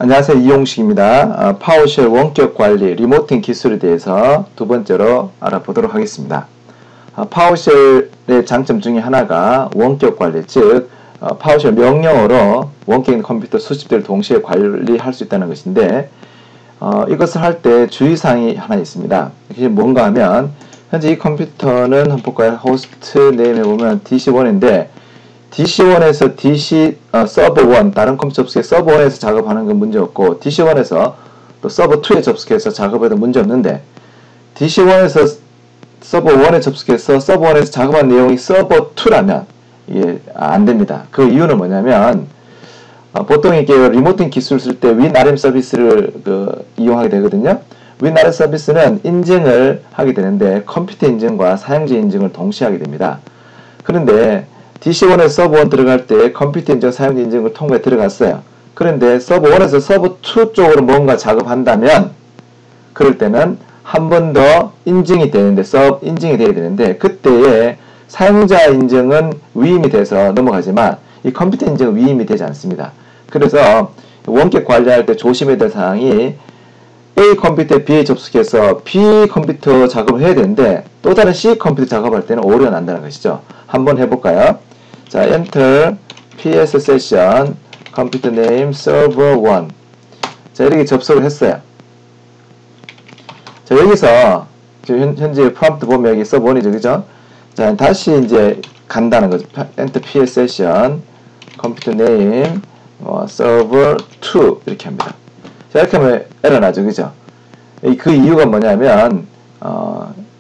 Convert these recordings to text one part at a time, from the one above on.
안녕하세요. 이용식입니다. 파워쉘 원격 관리 리모팅 기술에 대해서 두 번째로 알아보도록 하겠습니다. 파워쉘의 장점 중에 하나가 원격 관리, 즉 파워쉘 명령어로 원격 컴퓨터 수십 대를 동시에 관리할 수 있다는 것인데, 이것을 할 때 주의사항이 하나 있습니다. 이게 뭔가 하면, 현재 이 컴퓨터는 한번 볼까요? 호스트 네임에 보면 DC1인데 DC1에서 DC 서버 1, 다른 컴퓨터 접속해 서버 1에서 작업하는 건 문제없고, DC1에서 또 서버 2에 접속해서 작업해도 문제없는데, DC1에서 서버 1에 접속해서 서버 1에서 작업한 내용이 서버 2라면 이게 안됩니다. 그 이유는 뭐냐면, 보통 이게 리모팅 기술을 쓸 때 WinRM 서비스를 이용하게 되거든요. WinRM 서비스는 인증을 하게 되는데 컴퓨터 인증과 사용자 인증을 동시에 하게 됩니다. 그런데 DC1에서 서버 1 들어갈 때 컴퓨터 인증, 사용자 인증을 통과해 들어갔어요. 그런데 서버 1에서 서버 2 쪽으로 뭔가 작업한다면, 그럴 때는 한 번 더 인증이 되는데, 인증이 돼야 되는데, 그때에 사용자 인증은 위임이 돼서 넘어가지만 이 컴퓨터 인증은 위임이 되지 않습니다. 그래서 원격 관리할 때 조심해야 될 사항이, A 컴퓨터에 B에 접속해서 B 컴퓨터 작업을 해야 되는데 또 다른 C 컴퓨터 작업할 때는 오류가 난다는 것이죠. 한번 해볼까요? 자, Enter PS Session Computer Name Server 1. 자, 이렇게 접속을 했어요. 자, 여기서 지금 현재 프롬프트 보면 여기 서버 1이죠, 그죠? 자, 다시 이제 간다는 거죠. Enter PS Session Computer Name Server 2 이렇게 합니다. 자, 이렇게 하면 에러 나죠, 그죠? 그 이유가 뭐냐면,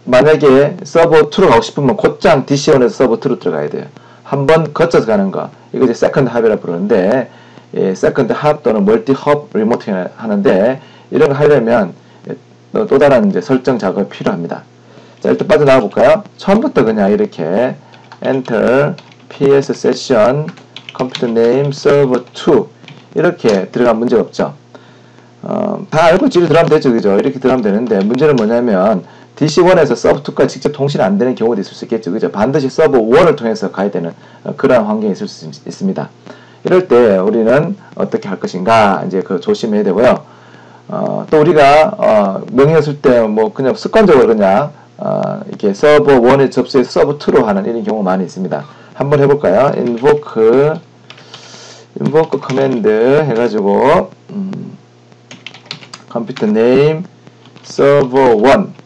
만약에 서버 2로 가고 싶으면 곧장 DC1에서 서버 2로 들어가야 돼요. 한번 거쳐서 가는 거. 이거 이제 세컨드 합이라 부르는데, 세컨드 합 또는 멀티 합 리모팅 하는데, 이런 거 하려면 또 다른 이제 설정 작업이 필요합니다. 자, 일단 빠져나가 볼까요? 처음부터 그냥 이렇게 Enter PS Session Computer Name Server 2 이렇게 들어가면 문제가 없죠. 다 알고 지리 들어가면 되죠, 그죠? 이렇게 들어가면 되는데, 문제는 뭐냐면 DC1에서 서버 2까지 직접 통신이 안 되는 경우도 있을 수 있겠죠, 그죠? 반드시 서버 1을 통해서 가야 되는 그러한 환경이 있을 수 있습니다. 이럴 때 우리는 어떻게 할 것인가, 이제 조심해야 되고요. 또 우리가 명령을 쓸 때 뭐 그냥 습관적으로 그냥 이렇게 서버 1에 접수해서 서버 2로 하는 이런 경우 많이 있습니다. 한번 해볼까요? invoke command 해가지고 컴퓨터 네임 서버 1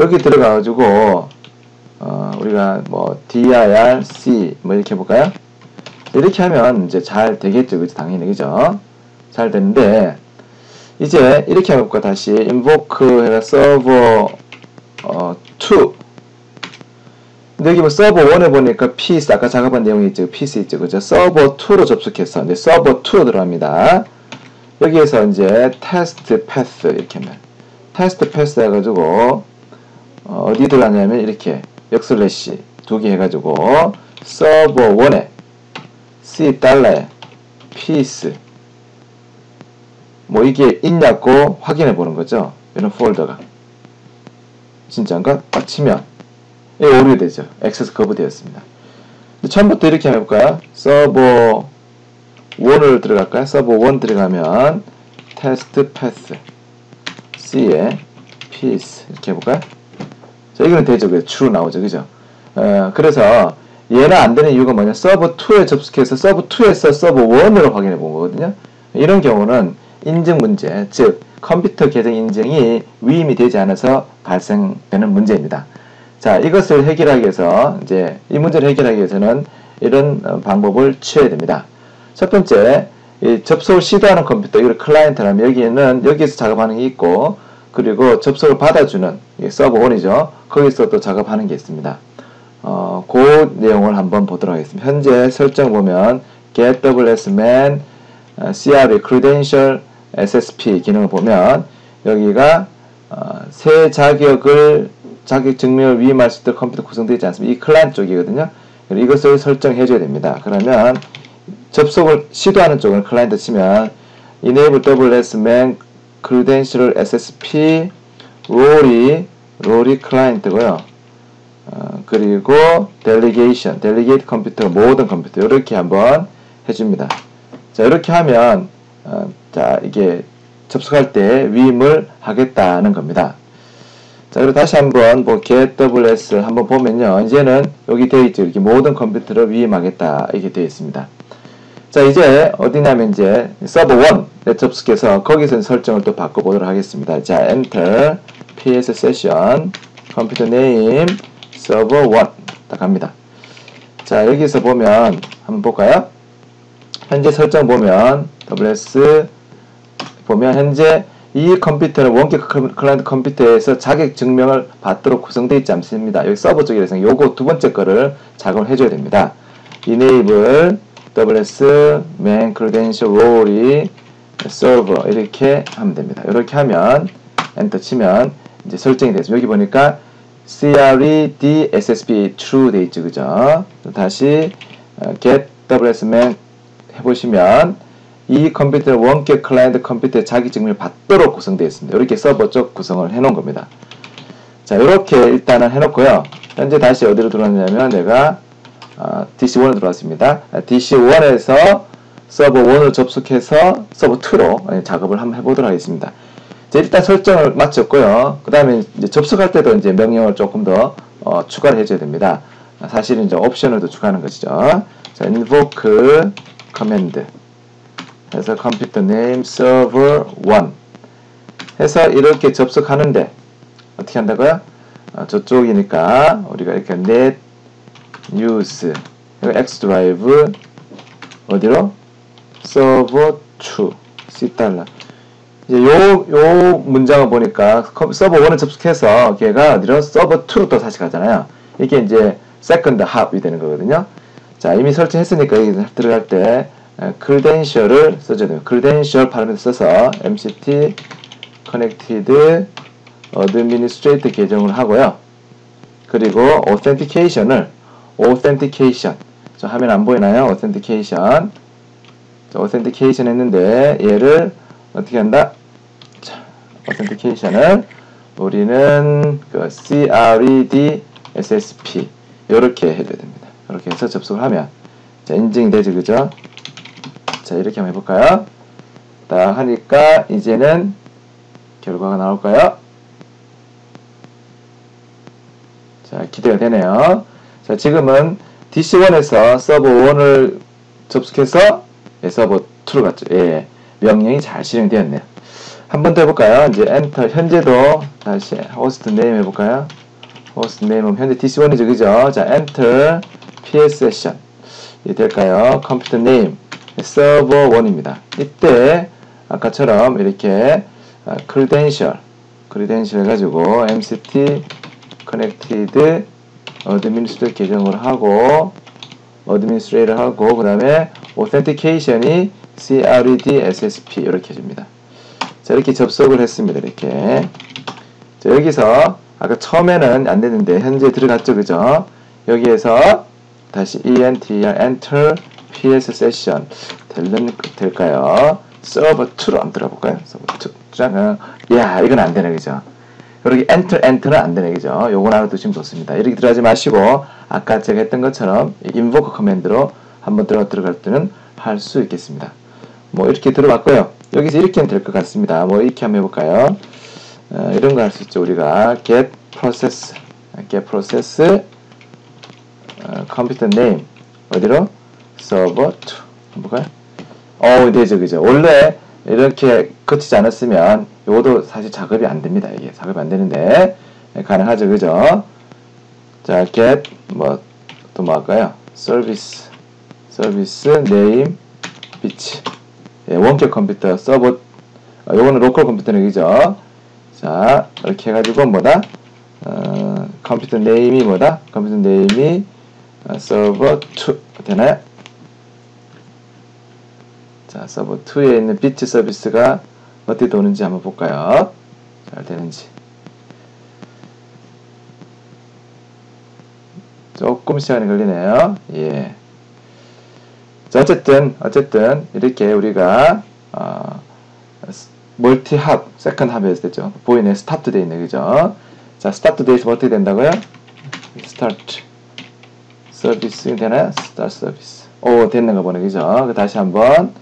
여기 들어가가지고 우리가 뭐 dirc 뭐 이렇게 해볼까요? 이렇게 하면 이제 잘 되겠죠, 그죠? 당연히, 그죠? 잘 되는데, 이제 이렇게 해볼까? 다시 invoke 해가 서버 2. 근데 여기 뭐 서버 1에 보니까 PC 아까 작업한 내용이 있죠, PC 있죠, 그죠? 서버 2로 접속해서 이제 서버 2로 들어갑니다. 여기에서 이제 테스트 패스 이렇게 하면 테스트 패스 해가지고 어디 들어가냐면 이렇게 역슬래시 두 개 해가지고 서버 1에 $C piece 뭐 이게 있냐고 확인해 보는 거죠. 이런 폴더가 진짜인가? 딱 치면 오류 되죠. 액세스 거부되었습니다. 처음부터 이렇게 해볼까요? 서버 1을 들어갈까요? 서버 1 들어가면 테스트 패스 C에 piece 이렇게 해볼까요? 자, 이거는 되죠. 그죠? true 나오죠, 그죠? 그래서 얘는 안 되는 이유가 뭐냐? 서버 2에 접속해서 서버 2에서 서버 1으로 확인해 본 거거든요. 이런 경우는 인증 문제, 즉 컴퓨터 계정 인증이 위임이 되지 않아서 발생되는 문제입니다. 자, 이것을 해결하기 위해서 이제 이 문제를 해결하기 위해서는 이런 방법을 취해야 됩니다. 첫 번째, 이 접속을 시도하는 컴퓨터, 이걸 클라이언트라면 여기에는 여기에서 작업하는 게 있고, 그리고 접속을 받아주는 서버 1이죠. 거기서 또 작업하는 게 있습니다. 그 내용을 한번 보도록 하겠습니다. 현재 설정 보면 get WSMan CRE Credential SSP 기능을 보면 여기가 새 자격 증명을 위임할 수 있도록 컴퓨터 구성되어 있지 않습니다. 이 클라이언트 쪽이거든요. 이것을 설정해 줘야 됩니다. 그러면 접속을 시도하는 쪽은 클라이언트 치면 enable WSMan Credential SSP 롤이 클라이언트고요. 그리고 delegate 컴퓨터 모든 컴퓨터 이렇게 한번 해줍니다. 자, 이렇게 하면 자, 이게 접속할 때 위임을 하겠다는 겁니다. 자, 그리고 다시 한번 뭐 GetWS 한번 보면요. 이제는 여기 되어 있죠. 이렇게 모든 컴퓨터를 위임하겠다. 이렇게 되어 있습니다. 자, 이제 어디냐면 이제 서버 1에 접속해서 거기서 설정을 또 바꿔보도록 하겠습니다. 자, Enter, PS Session, 컴퓨터 네임, 서버 1 딱 갑니다. 자, 여기서 보면 한번 볼까요? 현재 설정 보면 WS 보면 현재 이 컴퓨터는 원격 클라이언트 컴퓨터에서 자격 증명을 받도록 구성되어 있지 않습니다. 여기 서버 쪽에서 요거 두 번째 거를 작업을 해줘야 됩니다. Enable WS main credential role이 server 이렇게 하면 됩니다. 이렇게 하면 엔터 치면 이제 설정이 돼서 여기 보니까 CRED SSP true 돼 있죠, 그죠? 다시 get WS main 해보시면 이 컴퓨터는 원격 클라이언트 컴퓨터의 자기 증명을 받도록 구성되어 있습니다. 이렇게 서버 쪽 구성을 해놓은 겁니다. 자, 이렇게 일단은 해놓고요. 현재 다시 어디로 들어왔냐면 내가 DC1에 들어왔습니다. DC1에서 서버 1을 접속해서 서버 2로 작업을 한번 해보도록 하겠습니다. 자, 일단 설정을 마쳤고요. 그 다음에 이제 접속할 때도 이제 명령을 조금 더 추가를 해줘야 됩니다. 사실은 이제 옵션을 더 추가하는 것이죠. 자, invoke command 해서 컴퓨터 네임 서버 1 해서 이렇게 접속하는데 어떻게 한다고요? 저쪽이니까 우리가 이렇게 net use X 드라이브 어디로? 서버 2 $C 이제 요 문장을 보니까 서버 1을 접속해서 걔가 어디로? 서버 2로 또 다시 가잖아요. 이게 이제 second hop이 되는 거거든요. 자, 이미 설정했으니까 여기 들어갈 때 credential을 써줘야 돼요. credential 파라미터 써서 MCT connected administrator 계정을 하고요. 그리고 authentication 저 화면 안 보이나요? authentication 했는데 얘를 어떻게 한다? 자, authentication을 우리는 그 CRED SSP 이렇게 해줘야 됩니다. 이렇게 해서 접속을 하면 자, 인증이 되죠, 그죠? 자, 이렇게 한번 해볼까요? 딱 하니까 이제는 결과가 나올까요? 자, 기대가 되네요. 자, 지금은 DC1에서 서버 1을 접속해서 서버 2로 갔죠. 예, 명령이 잘 실행되었네요. 한 번 더 해볼까요? 이제 엔터, 현재도 다시 호스트 네임 해볼까요? 호스트 네임은 현재 DC1이죠, 그죠? 자, 엔터, PS 세션. 이 될까요? 컴퓨터 네임. 서버 1입니다. 이때 아까처럼 이렇게 credential 해가지고 MCT connected administrator 계정을 하고 administrator 하고 그 다음에 authentication이 CRED SSP 이렇게 해줍니다. 자, 이렇게 접속을 했습니다. 이렇게. 자, 여기서 아까 처음에는 안 됐는데 현재 들어갔죠, 그죠? 여기에서 다시 enter PS session 될까요? 서버 2로 한번 들어볼까요? 서버 2. 야, 이건 안 되네, 그죠? 이렇게 enter는 안 되네, 그죠? 요건 알아두시면 좋습니다. 이렇게 들어가지 마시고, 아까 제가 했던 것처럼, invoke 커맨드로 한번 들어갈 때는 할 수 있겠습니다. 뭐, 이렇게 들어갔고요. 여기서 이렇게 하면 될 것 같습니다. 뭐, 이렇게 한번 해볼까요? 이런 거 할 수 있죠. 우리가 get process, 컴퓨터 name, 어디로? 서버 2. 볼까요? 되죠, 그죠? 원래 이렇게 거치지 않았으면 요것도 사실 작업이 안 됩니다. 이게 작업이 안 되는데 가능하죠, 그죠? 자, get 또 뭐 할까요? service name bitch. 예, 원격 컴퓨터 서버 요거는 로컬 컴퓨터는 그죠? 자, 이렇게 해가지고 뭐다? 컴퓨터 네임이 뭐다? 컴퓨터 네임이 서버 2 되나요? 자, 서버 2에 있는 비트 서비스가 어떻게 도는지 한번 볼까요? 잘 되는지. 조금 시간이 걸리네요. 예. 자, 어쨌든 이렇게 우리가 멀티 합, 세컨드 합에서 됐죠. 보이네. 스타트 돼 있네, 그죠? 자, 스타트 돼있으면 어떻게 된다고요? 스타트 서비스 되나요? 스타트 서비스. 오, 됐는 거 보네, 그죠? 다시 한번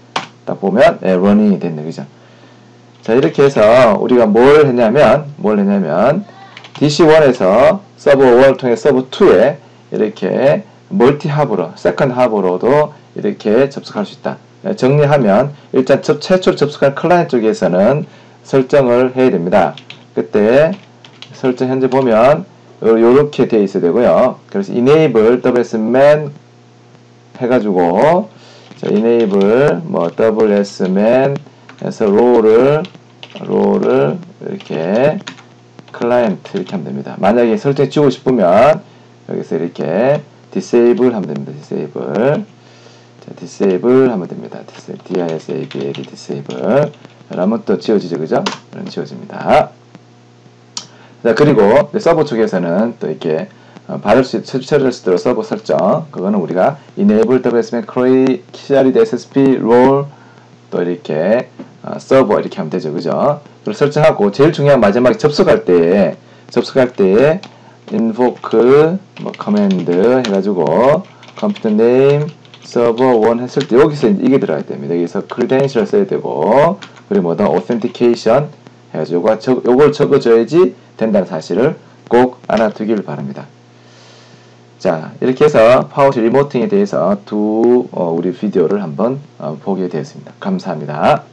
딱 보면 running이 됐네, 그죠? 자, 이렇게 해서 우리가 뭘 했냐면 DC1에서 서버 1을 통해 서버 2에 이렇게 멀티 합으로, 세컨드 합으로도 이렇게 접속할 수 있다. 정리하면 일단 최초로 접속한 클라이언트 쪽에서는 설정을 해야 됩니다. 그때 설정 현재 보면 요렇게 되어 있어야 되고요. 그래서 enable WSMan 해가지고 자, enable 뭐 WSMan 해서 롤을 이렇게 클라이언트 이렇게 하면 됩니다. 만약에 설정 지우고 싶으면 여기서 이렇게 disable 하면 됩니다. disable. 자, disable 하면 됩니다. disable disable. 그러면 또 지워지죠, 그죠? 지워집니다. 자, 그리고 서버 쪽에서는 또 이렇게 받을 수 처리할 수 있도록 서버 설정, 그거는 우리가 enable WSMan query CRD SSP role 또 이렇게 서버 이렇게 하면 되죠, 그죠? 그걸 설정하고 제일 중요한 마지막에 접속할 때 invoke 뭐 command 해가지고 컴퓨터 네임 서버 1 했을 때 여기서 이게 들어가야 됩니다. 여기서 credential 써야 되고 그리고 뭐다 authentication 해가지고 요걸 적어줘야지 된다는 사실을 꼭 알아두길 바랍니다. 자, 이렇게 해서 파워쉘 리모팅에 대해서 우리 비디오를 한번 보게 되었습니다. 감사합니다.